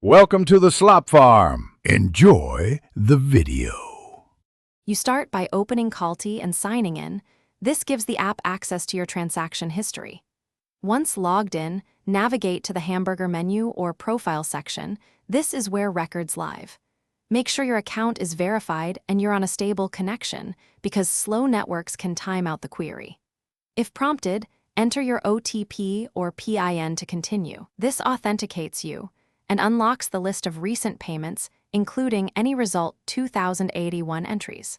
Welcome to the Slop Farm. Enjoy the video. You start by opening Khalti and signing in. This gives the app access to your transaction history. Once logged in, navigate to the hamburger menu or profile section. This is where records live. Make sure your account is verified and you're on a stable connection because slow networks can time out the query. If prompted, enter your OTP or PIN to continue. This authenticates you and unlocks the list of recent payments, including any result 2081 entries.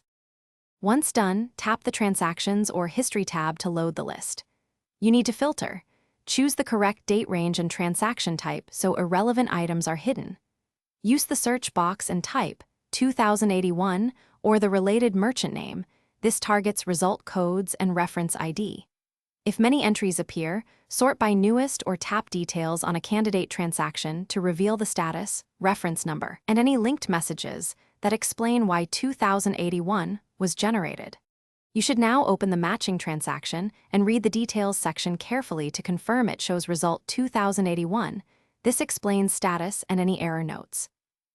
Once done, tap the Transactions or History tab to load the list. You need to filter. Choose the correct date range and transaction type so irrelevant items are hidden. Use the search box and type 2081 or the related merchant name. This targets result codes and reference ID. If many entries appear, sort by newest or tap details on a candidate transaction to reveal the status, reference number, and any linked messages that explain why 2081 was generated. You should now open the matching transaction and read the details section carefully to confirm it shows result 2081. This explains status and any error notes.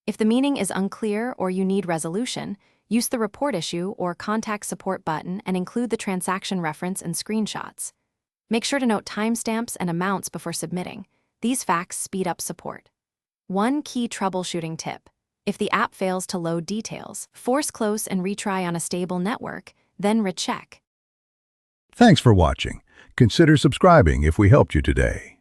If the meaning is unclear or you need resolution, use the Report Issue or Contact Support button and include the transaction reference and screenshots. Make sure to note timestamps and amounts before submitting. These facts speed up support. One key troubleshooting tip. If the app fails to load details, force close and retry on a stable network, then recheck. Thanks for watching. Consider subscribing if we helped you today.